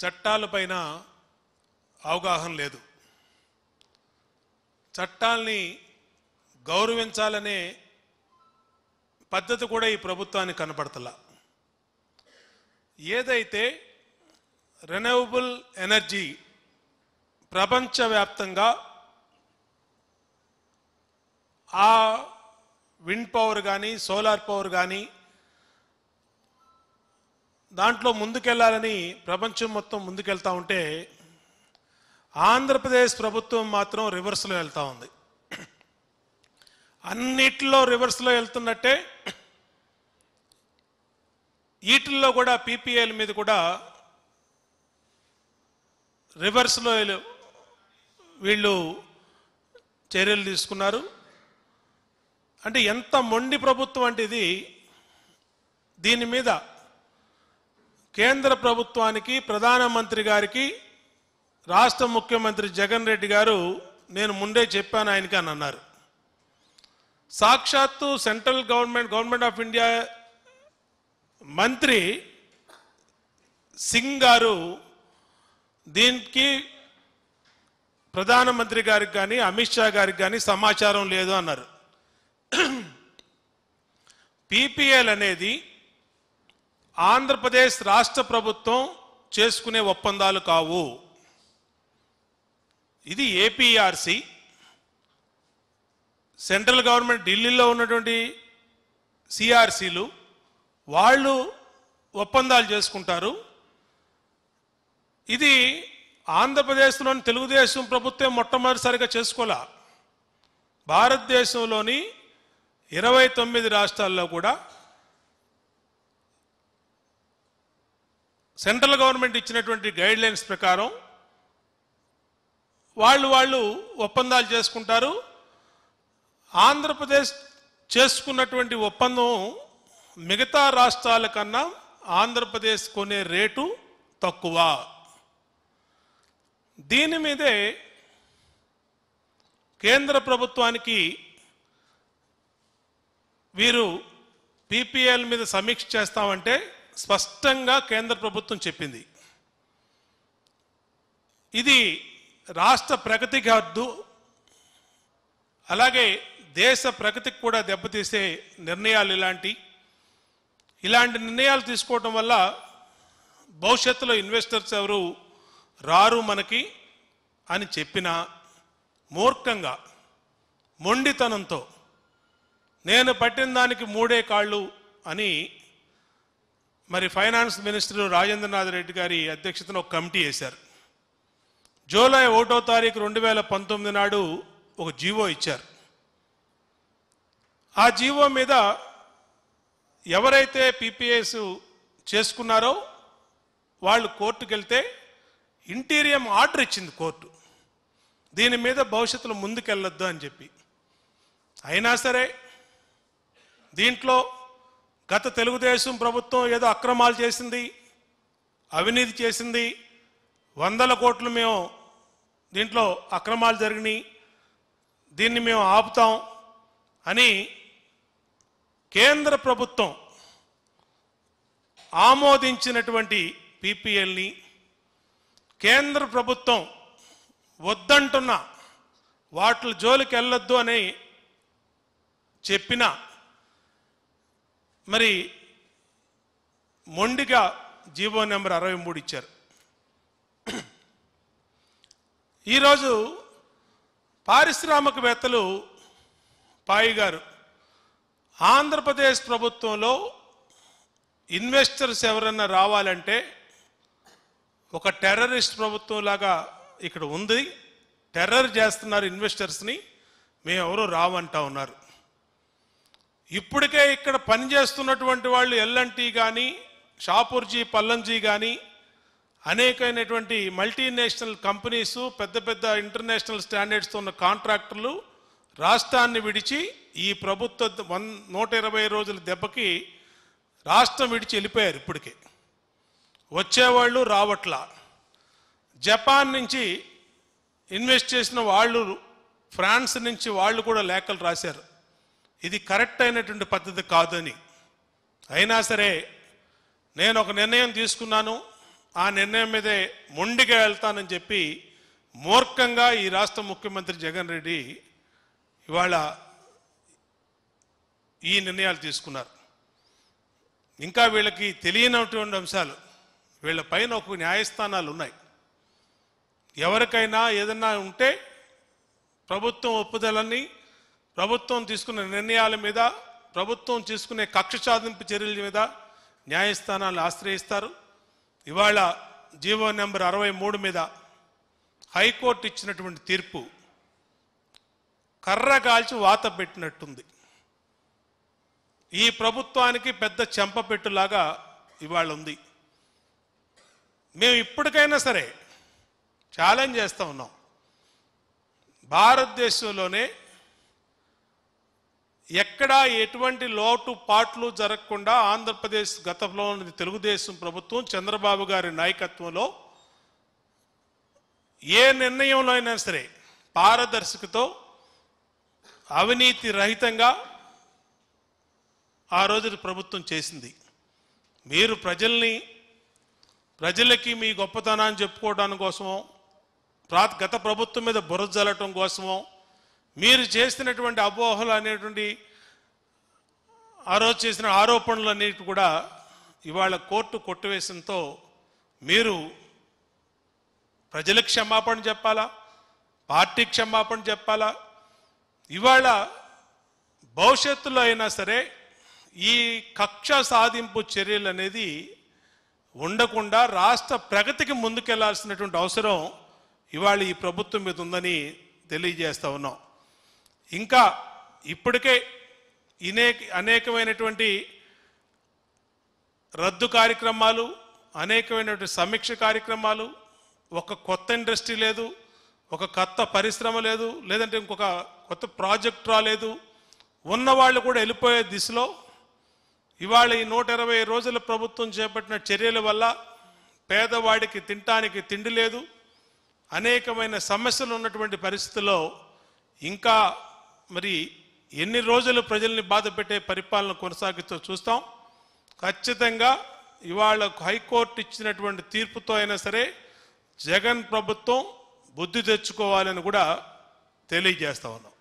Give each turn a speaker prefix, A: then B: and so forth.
A: చట్టాలపైన అవగాహన లేదు. చట్టాల్ని గౌరవించాలనే పద్ధతి కూడా ఈ ప్రభుత్వానికి కనపడతలా. ఏదైతే రెన్యూవబుల్ ఎనర్జీ ప్రపంచవ్యాప్తంగా ఆ విండ్ పవర్ కానీ సోలార్ పవర్ కానీ దాంట్లో ముందుకెళ్లాలని ప్రపంచం మొత్తం ముందుకెళ్తా ఉంటే ఆంధ్రప్రదేశ్ ప్రభుత్వం మాత్రం రివర్స్లో వెళ్తూ ఉంది. అన్నిట్లో రివర్స్లో వెళ్తున్నట్టే వీటిల్లో కూడా పీపీఏల మీద కూడా రివర్స్లో వీళ్ళు చర్యలు తీసుకున్నారు. అంటే ఎంత మొండి ప్రభుత్వం అంటే ఇది. దీని మీద కేంద్ర ప్రభుత్వానికి, ప్రధానమంత్రి గారికి, రాష్ట్ర ముఖ్యమంత్రి జగన్ రెడ్డి గారు నేను ముందే చెప్పాను ఆయనకి అని అన్నారు. సాక్షాత్తు సెంట్రల్ గవర్నమెంట్ ఆఫ్ ఇండియా మంత్రి సింగ్ గారు దీనికి ప్రధానమంత్రి గారికి కానీ అమిత్ షా గారికి కానీ సమాచారం లేదు అన్నారు. పీపీఎల్ అనేది ఆంధ్రప్రదేశ్ రాష్ట్ర ప్రభుత్వం చేసుకునే ఒప్పందాలు కావు. ఇది ఏపీఆర్సీ, సెంట్రల్ గవర్నమెంట్ ఢిల్లీలో ఉన్నటువంటి సిఆర్సీలు వాళ్ళు ఒప్పందాలు చేసుకుంటారు. ఇది ఆంధ్రప్రదేశ్లోని తెలుగుదేశం ప్రభుత్వం మొట్టమొదటిసారిగా చేసుకోలే. భారతదేశంలోని 29 రాష్ట్రాల్లో కూడా సెంట్రల్ గవర్నమెంట్ ఇచ్చినటువంటి గైడ్లైన్స్ ప్రకారం వాళ్ళు ఒప్పందాలు చేసుకుంటారు. ఆంధ్రప్రదేశ్ చేసుకున్నటువంటి ఒప్పందం మిగతా రాష్ట్రాల కన్నా ఆంధ్రప్రదేశ్ కొనే రేటు తక్కువ. దీని మీదే కేంద్ర ప్రభుత్వానికి వీరు పీపీఎల్ మీద సమీక్ష చేస్తామంటే స్పష్టంగా కేంద్ర ప్రభుత్వం చెప్పింది. ఇది రాష్ట్ర ప్రగతికి హద్దు, అలాగే దేశ ప్రగతికి కూడా దెబ్బతీసే నిర్ణయాలు ఇలాంటి నిర్ణయాలు తీసుకోవటం వల్ల భవిష్యత్తులో ఇన్వెస్టర్స్ ఎవరు రారు మనకి అని చెప్పిన మూర్ఖంగా మొండితనంతో నేను పట్టిన దానికి 3 కాళ్ళు అని మరి ఫైనాన్స్ మినిస్టర్ రాజేంద్రనాథ్ రెడ్డి గారి అధ్యక్షతన ఒక కమిటీ వేశారు. జూలై 1వ తారీఖు 2019 నాడు ఒక జీవో ఇచ్చారు. ఆ జీవో మీద ఎవరైతే పీపీఎస్ చేసుకున్నారో వాళ్ళు కోర్టుకు వెళ్తే ఇంటీరియం ఆర్డర్ ఇచ్చింది కోర్టు, దీని మీద భవిష్యత్తులో ముందుకెళ్ళొద్దు అని చెప్పి. అయినా సరే దీంట్లో గత తెలుగుదేశం ప్రభుత్వం ఏదో అక్రమాలు చేసింది, అవినీతి చేసింది, 100 కోట్లు మేము దీంట్లో అక్రమాలు జరిగినాయి, దీన్ని మేము ఆపుతాం అని కేంద్ర ప్రభుత్వం ఆమోదించినటువంటి పీపీఎల్ని కేంద్ర ప్రభుత్వం వద్దంటున్న వాటి జోలికి వెళ్ళొద్దు అని చెప్పిన మరి మొండిగా జీవో నెంబర్ 63 ఇచ్చారు. ఈరోజు పారిశ్రామికవేత్తలు పాయి గారు ఆంధ్రప్రదేశ్ ప్రభుత్వంలో ఇన్వెస్టర్స్ ఎవరన్నా రావాలంటే ఒక టెర్రరిస్ట్ ప్రభుత్వం లాగా ఇక్కడ ఉంది, టెర్రర్ చేస్తున్నారు ఇన్వెస్టర్స్ని, మేము ఎవరు రావంటా ఉన్నారు. ఇప్పటికే ఇక్కడ పనిచేస్తున్నటువంటి వాళ్ళు ఎల్ఎన్టీ కానీ షాపూర్జీ పల్లంజీ కానీ అనేకమైనటువంటి మల్టీనేషనల్ కంపెనీసు, పెద్ద పెద్ద ఇంటర్నేషనల్ స్టాండర్డ్స్తో ఉన్న కాంట్రాక్టర్లు రాష్ట్రాన్ని విడిచి ఈ ప్రభుత్వ 120 రోజుల దెబ్బకి రాష్ట్రం విడిచి వెళ్ళిపోయారు. ఇప్పటికే వచ్చేవాళ్ళు రావట్లా. జపాన్ నుంచి ఇన్వెస్ట్ చేసిన వాళ్ళు, ఫ్రాన్స్ నుంచి వాళ్ళు కూడా లేఖలు రాశారు ఇది కరెక్ట్ అయినటువంటి పద్ధతి కాదని. అయినా సరే నేను ఒక నిర్ణయం తీసుకున్నాను, ఆ నిర్ణయం మీదే మొండిగా వెళ్తానని చెప్పి మూర్ఖంగా ఈ రాష్ట్ర ముఖ్యమంత్రి జగన్ రెడ్డి ఇవాళ ఈ నిర్ణయాలు తీసుకున్నారు. ఇంకా వీళ్ళకి తెలియనటువంటి అంశాలు, వీళ్ళ పైన ఒక న్యాయస్థానాలు ఉన్నాయి. ఎవరికైనా ఏదన్నా ఉంటే ప్రభుత్వం ఒప్పుదలని, ప్రభుత్వం తీసుకున్న నిర్ణయాల మీద, ప్రభుత్వం తీసుకునే కక్ష సాధింపు చర్యల మీద న్యాయస్థానాలు ఆశ్రయిస్తారు. ఇవాళ జీవో నెంబర్ 63 మీద హైకోర్టు ఇచ్చినటువంటి తీర్పు కర్ర కాల్చి వాత పెట్టినట్టుంది. ఈ ప్రభుత్వానికి పెద్ద చెంపపెట్టులాగా ఇవాళ ఉంది. మేము ఇప్పటికైనా సరే ఛాలెంజ్ చేస్తూ ఉన్నాం. భారతదేశంలోనే ఎక్కడా ఎటువంటి లోటు పాట్లు జరగకుండా ఆంధ్రప్రదేశ్ గతంలో తెలుగుదేశం ప్రభుత్వం చంద్రబాబు గారి నాయకత్వంలో ఏ నిర్ణయంలో అయినా సరే పారదర్శకతో అవినీతి రహితంగా ఆ రోజు ప్రభుత్వం చేసింది. మీరు ప్రజలకి మీ గొప్పతనాన్ని చెప్పుకోవడానికి కోసమో, గత ప్రభుత్వం మీద బురద జల్లటం కోసమో, మీరు చేసినటువంటి అపోహలు అనేటువంటి ఆ రోజు చేసిన ఆరోపణలు అన్నిటి కూడా ఇవాళ కోర్టు కొట్టివేసంతో మీరు ప్రజలకు క్షమాపణ చెప్పాలా, పార్టీకి క్షమాపణ చెప్పాలా? ఇవాళ భవిష్యత్తులో అయినా సరే ఈ కక్ష సాధింపు చర్యలు అనేది ఉండకుండా రాష్ట్ర ప్రగతికి ముందుకెళ్లాల్సినటువంటి అవసరం ఇవాళ ఈ ప్రభుత్వం మీద ఉందని తెలియజేస్తా ఉన్నాం. ఇంకా ఇప్పటికే అనేకమైనటువంటి రద్దు కార్యక్రమాలు, అనేకమైనటువంటి సమీక్ష కార్యక్రమాలు, ఒక కొత్త ఇండస్ట్రీ లేదు, ఒక కొత్త పరిశ్రమ లేదు, లేదంటే ఇంకొక కొత్త ప్రాజెక్ట్ రాలేదు. ఉన్నవాళ్ళు కూడా వెళ్ళిపోయే దిశలో ఇవాళ ఈ 120 రోజుల ప్రభుత్వం చేపట్టిన చర్యల వల్ల పేదవాడికి తినటానికి తిండి లేదు, అనేకమైన సమస్యలు ఉన్నటువంటి పరిస్థితుల్లో ఇంకా మరి ఎన్ని రోజులు ప్రజల్ని బాధ పెట్టే పరిపాలన కొనసాగిస్తూ చూస్తాం. ఖచ్చితంగా ఇవాళ హైకోర్టు ఇచ్చినటువంటి తీర్పుతో అయినా సరే జగన్ ప్రభుత్వం బుద్ధి తెచ్చుకోవాలని కూడా తెలియజేస్తా ఉన్నాం.